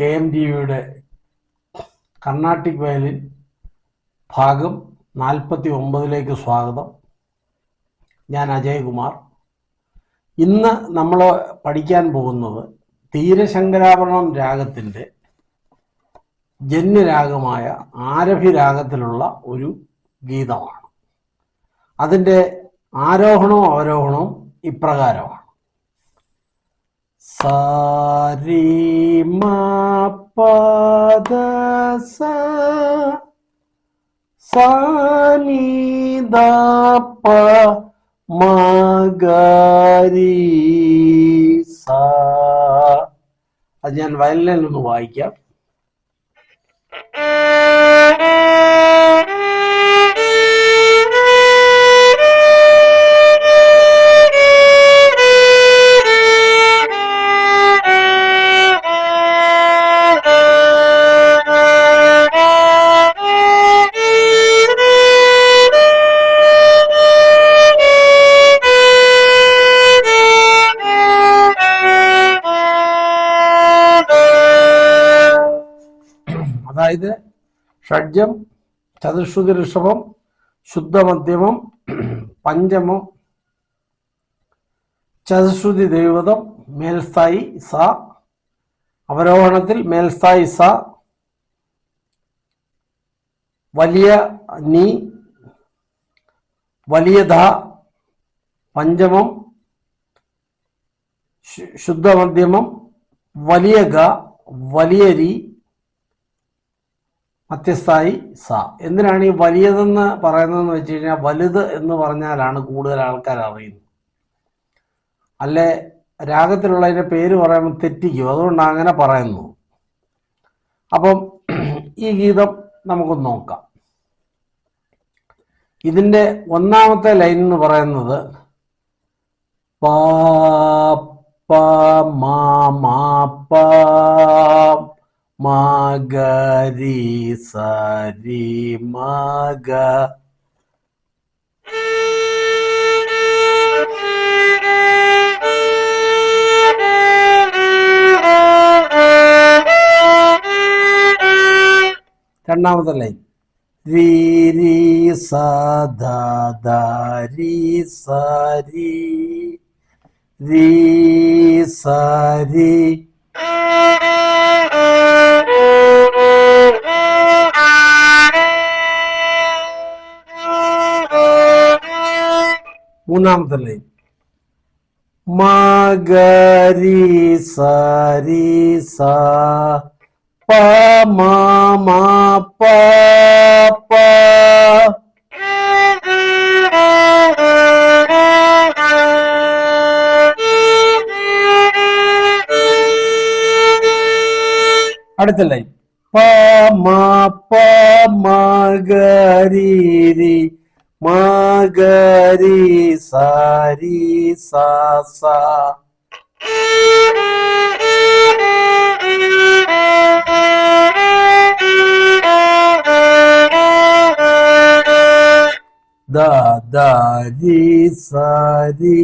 KMDVയുടെ Carnatic violin ഭാഗം 49 സ്വാഗതം. ഞാൻ അജയകുമാർ. ഇന്ന് നമ്മൾ പഠിക്കാൻ പോകുന്നത് തീരശങ്കരാഭരണം രാഗത്തിൻ്റെ ജന്യരാഗമായ ആരഭി രാഗത്തിലുള്ള ഒരു ഗീതമാണ്. അതിൻ്റെ ആരോഹണവും അവരോഹണവും ഇപ്രകാരമാണ്. സാരി പദ സാനി ദപ മഗരി സാ. അത് ഞാൻ വയലിനിൽ നിന്ന് വായിക്കാം. അതായത് ഷഡ്ജം, ചതുശ്രുതി ഋഷഭം, ശുദ്ധമധ്യമം, പഞ്ചമം, ചതുശ്രുതി ദൈവതം, മേൽസ്ഥായി സ, അവരോഹണത്തിൽ മേൽസ്ഥായി സ, വലിയ നീ, വലിയ ധ, പഞ്ചമം, ശുദ്ധമധ്യമം, വലിയ ഗ, വലിയ രി, മധ്യസ്ഥായി സ. എന്തിനാണ് ഈ വലിയതെന്ന് പറയുന്നതെന്ന് വെച്ച് കഴിഞ്ഞാൽ വലുത് എന്ന് പറഞ്ഞാലാണ് കൂടുതൽ ആൾക്കാർ അറിയുന്നത്. അല്ലെ രാഗത്തിലുള്ളതിൻ്റെ പേര് പറയുമ്പോൾ തെറ്റിക്കും, അതുകൊണ്ടാണ് അങ്ങനെ പറയുന്നത്. അപ്പം ഈ ഗീതം നമുക്കൊന്ന് നോക്കാം. ഇതിൻ്റെ ഒന്നാമത്തെ ലൈൻ എന്ന് പറയുന്നത് പ പ മാ മാ പ മഗരി സരി മഗ. രണ്ടാമത്തെ ലൈൻ രി രി സ ധ ധ രി സരി രി സരി. മൂന്നാമത്തെ ലൈൻ മഗരി സരി സ പ മ മ പ പ. അടുത്ത ലൈൻ പ മ പ മഗരി രി മഗരി സാരി സാ സാ. ദ ദ രി സാരി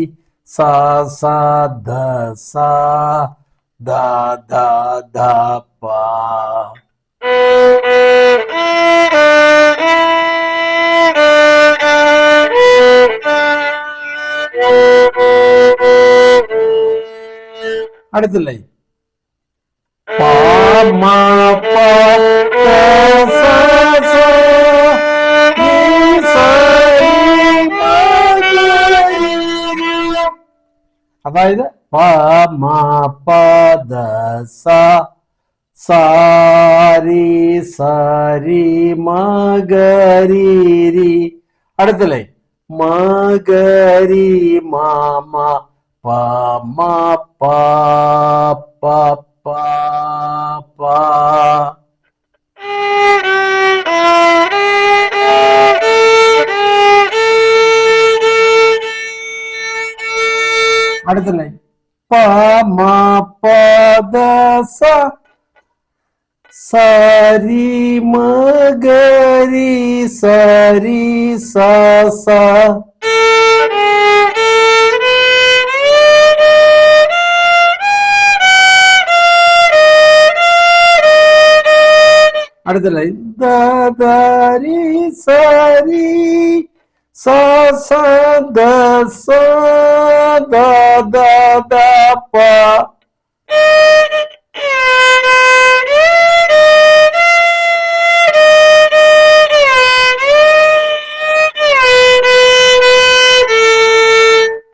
സാ സാ ധ സാ ദ ധ ധ പ. അടുത്തില്ലേ പ മ പ ത സ സ നി സ രി മ ഗ രി രി. അതായത് പ മ പ ധ സ സാ രി സ രി മ ഗ രി രി. അടുത്തില്ലേ മ ഗ രി മ മ പ മ പ പ പ പ. അടുത്തല്ലേ പ മ പ ധ സ സരി മ ഗ രി സരി സ സ. അടുത്ത ലൈൻ ദരി സരി സ സ ദ സ ദ ദ ദ പ.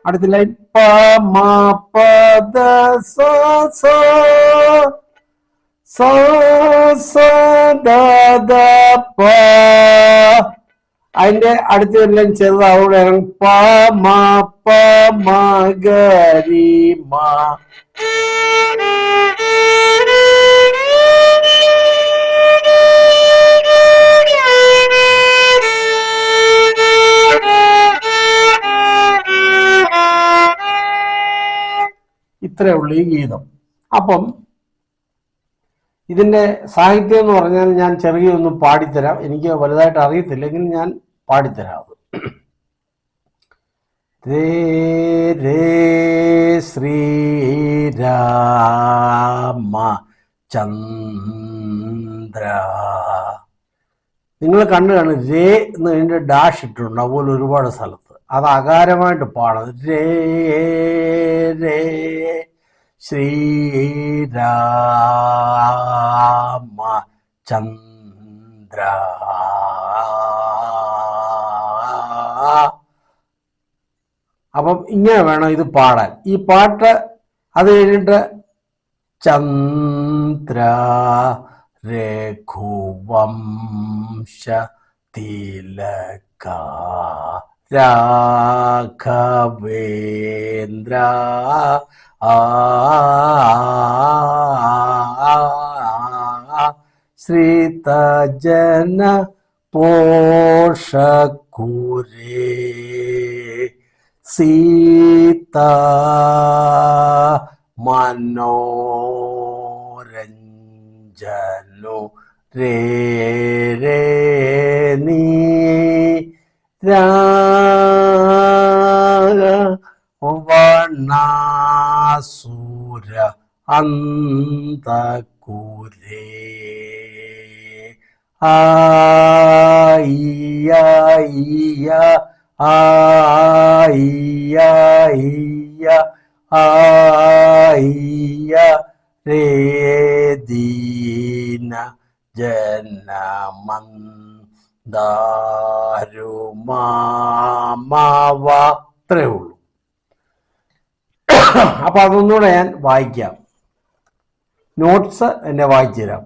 അടുത്ത ലൈൻ പ മ പ ദ സ സ സ സ ദ ദ പ. അതിന്റെ അടുത്ത ലൈൻ ചെറുതാവിടെ പ മ പ മ ഗ രി മ. ഇത്രയേ ഉള്ളൂ ഈ ഗീതം. അപ്പം ഇതിന്റെ സാഹിത്യം എന്ന് പറഞ്ഞാൽ ഞാൻ ചെറിയൊന്നും പാടിത്തരാം. എനിക്ക് വലുതായിട്ട് അറിയത്തില്ലെങ്കിൽ ഞാൻ പാടിത്തരാം. രേ രേ ശ്രീരാമ ചന്ദ്ര. നിങ്ങൾ കണ്ടു കാണും രേ എന്ന് കഴിഞ്ഞിട്ട് ഡാഷ് ഇട്ടിട്ടുണ്ട്. അതുപോലെ ഒരുപാട് സ്ഥലത്ത് അത് അകാരമായിട്ട് പാടണം. രേ രേ ശ്രീരാമ ചന്ദ്ര. അപ്പം ഇങ്ങനെ വേണം ഇത് പാടാൻ. ഈ പാട്ട് അത് കഴിഞ്ഞിട്ട് ചന്ദ്ര രഘുവംശ തിലക രാഘവേന്ദ്ര ശ്രീതജന പോഷകുരേ സീതാ മനോരഞ്ജനു രേ രേ നീ വണാസുര അന്തകുരേ ആയിയ ആയിയ ആയിയ രേ ദീന ജനമന്ദാരുമാവ. അത്രേ ഉള്ളൂ. അപ്പൊ അതൊന്നുകൂടെ ഞാൻ വായിക്കാം. നോട്ട്സ് എന്നെ വായിച്ചു തരാം.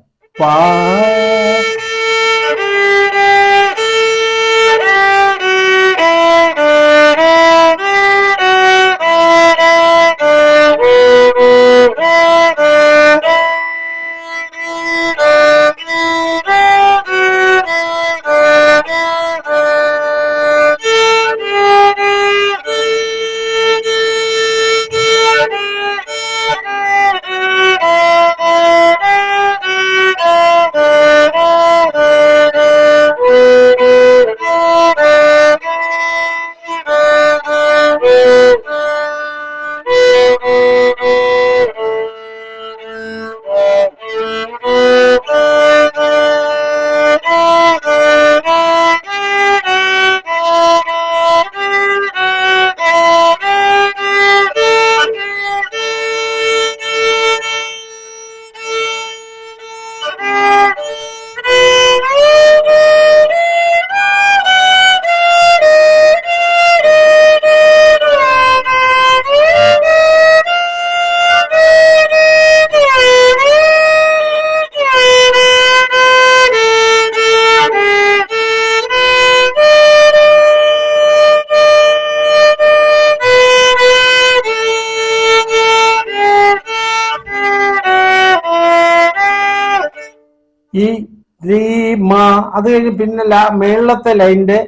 ഈ രീമ അത് കഴിഞ്ഞ് പിന്നെ മേളത്തെ ലൈനിന്റെ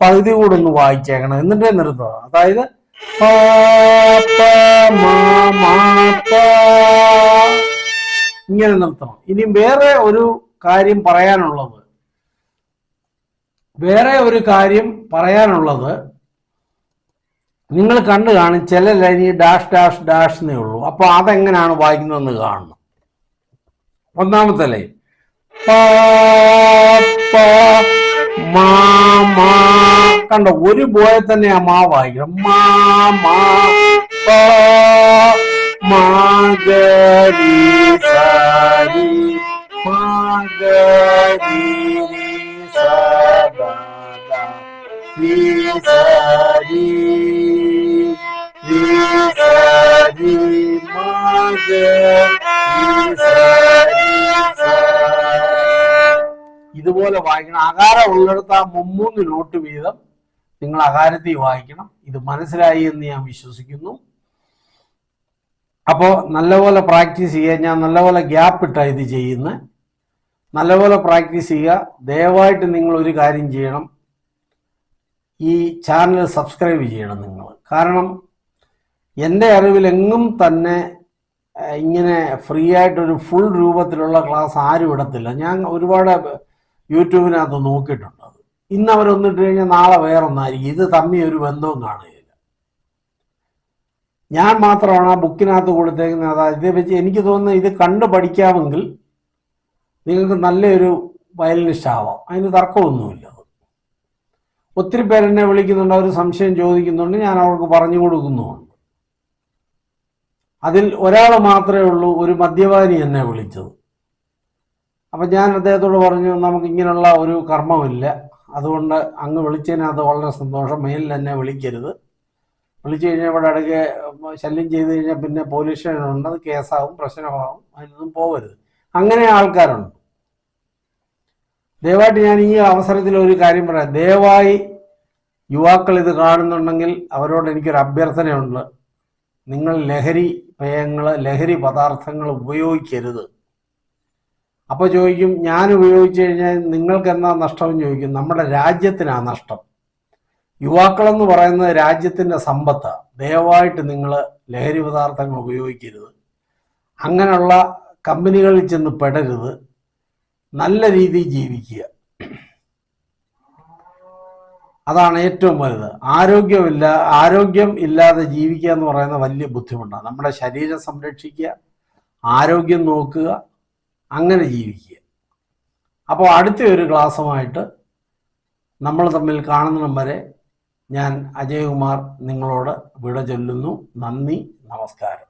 പകുതി കൂടെ ഒന്ന് വായിച്ചേക്കണം, എന്നിട്ടേ നിർത്തുക. അതായത് ഇങ്ങനെ നിർത്തണം. ഇനി വേറെ ഒരു കാര്യം പറയാനുള്ളത് നിങ്ങൾ കണ്ടു കാണും. ചില ലൈനിൽ ഡാഷ് ഡാഷ് ഡാഷ് എന്നേ ഉള്ളൂ. അപ്പൊ അതെങ്ങനെയാണ് വായിക്കുന്നതെന്ന് കാണണം. ഒന്നാമത്തെ ലൈൻ പ കണ്ടോ, ഒരു ബോയെ തന്നെ ആ മാ വായിക്കണം. മഗരി സാരി മഗരി സാരി ഇതുപോലെ വായിക്കണം. അകാരം ഉള്ളിടത്ത് ആ 3 നോട്ട് വീതം നിങ്ങൾ അകാരത്തിൽ വായിക്കണം. ഇത് മനസ്സിലായി എന്ന് ഞാൻ വിശ്വസിക്കുന്നു. അപ്പോൾ നല്ലപോലെ പ്രാക്ടീസ് ചെയ്യുക. ഞാൻ നല്ലപോലെ ഗ്യാപ്പ് ഇട്ടാണ് ഇത് ചെയ്യുന്നത്. നല്ലപോലെ പ്രാക്ടീസ് ചെയ്യുക. ദയവായിട്ട് നിങ്ങൾ ഒരു കാര്യം ചെയ്യണം, ഈ ചാനൽ സബ്സ്ക്രൈബ് ചെയ്യണം നിങ്ങൾ. കാരണം എൻ്റെ അറിവിലെങ്ങും തന്നെ ഇങ്ങനെ ഫ്രീ ആയിട്ടൊരു ഫുൾ രൂപത്തിലുള്ള ക്ലാസ് ആരും ഇടത്തില്ല. ഞാൻ ഒരുപാട് യൂട്യൂബിനകത്ത് നോക്കിയിട്ടുണ്ട്. അത് ഇന്ന് അവരൊന്നിട്ട് കഴിഞ്ഞാൽ നാളെ വേറൊന്നായിരിക്കും. ഇത് തമ്മിൽ ഒരു ബന്ധവും കാണുകയില്ല. ഞാൻ മാത്രമാണ് ആ ബുക്കിനകത്ത് കൊടുത്തേക്കുന്നത്. അതായത് ഇതേ വെച്ച് എനിക്ക് തോന്നുന്നത് ഇത് കണ്ടു പഠിക്കാമെങ്കിൽ നിങ്ങൾക്ക് നല്ലൊരു വയലിനിസ്റ്റ് ആവാം. അതിന് തർക്കമൊന്നുമില്ല. ഒത്തിരി പേരെന്നെ വിളിക്കുന്നുണ്ട്, അവർ സംശയം ചോദിക്കുന്നുണ്ട്, ഞാൻ അവർക്ക് പറഞ്ഞു കൊടുക്കുന്നുമുണ്ട്. അതിൽ ഒരാൾ മാത്രമേ ഉള്ളൂ, ഒരു മദ്യപാനി എന്നെ വിളിച്ചത്. അപ്പം ഞാൻ അദ്ദേഹത്തോട് പറഞ്ഞു, നമുക്ക് ഇങ്ങനെയുള്ള ഒരു കർമ്മമില്ല, അതുകൊണ്ട് അങ്ങ് വിളിച്ചതിനകത്ത് വളരെ സന്തോഷം, മേലിൽ എന്നെ വിളിക്കരുത്. വിളിച്ചു കഴിഞ്ഞാൽ ഇവിടെ ഇടയ്ക്ക് ശല്യം ചെയ്ത് കഴിഞ്ഞാൽ പിന്നെ പോലീസ് സ്റ്റേഷനുണ്ട്, അത് കേസാവും, പ്രശ്നമാവും, അതിനൊന്നും പോകരുത്. അങ്ങനെ ആൾക്കാരുണ്ട്. ദയവായിട്ട് ഞാൻ ഈ അവസരത്തിൽ ഒരു കാര്യം പറയാം. ദയവായി യുവാക്കൾ ഇത് കാണുന്നുണ്ടെങ്കിൽ അവരോട് എനിക്കൊരു അഭ്യർത്ഥനയുണ്ട്. നിങ്ങൾ ലഹരി പദാർത്ഥങ്ങൾ ഉപയോഗിക്കരുത്. അപ്പോൾ ചോദിക്കും, ഞാൻ ഉപയോഗിച്ചു കഴിഞ്ഞാൽ നിങ്ങൾക്ക് എന്താ നഷ്ടം ചോദിക്കും. നമ്മുടെ രാജ്യത്തിനാണ് നഷ്ടം. യുവാക്കളെന്ന് പറയുന്നത് രാജ്യത്തിൻ്റെ സമ്പത്താണ്. ദയവായിട്ട് നിങ്ങൾ ലഹരി പദാർത്ഥങ്ങൾ ഉപയോഗിക്കരുത്. അങ്ങനെയുള്ള കമ്പനികളിൽ ചെന്ന് പെടരുത്. നല്ല രീതിയിൽ ജീവിക്കുക, അതാണ് ഏറ്റവും വലുത്. ആരോഗ്യം ഇല്ലാതെ ജീവിക്കുക എന്ന് പറയുന്നത് വലിയ ബുദ്ധിമുട്ടാണ്. നമ്മുടെ ശരീരം സംരക്ഷിക്കുക, ആരോഗ്യം നോക്കുക, അങ്ങനെ ജീവിക്കുക. അപ്പോൾ അടുത്ത ഒരു ക്ലാസ്സുമായിട്ട് നമ്മൾ തമ്മിൽ കാണുന്നിടം വരെ ഞാൻ അജയകുമാർ നിങ്ങളോട് വിട ചൊല്ലുന്നു. നന്ദി, നമസ്കാരം.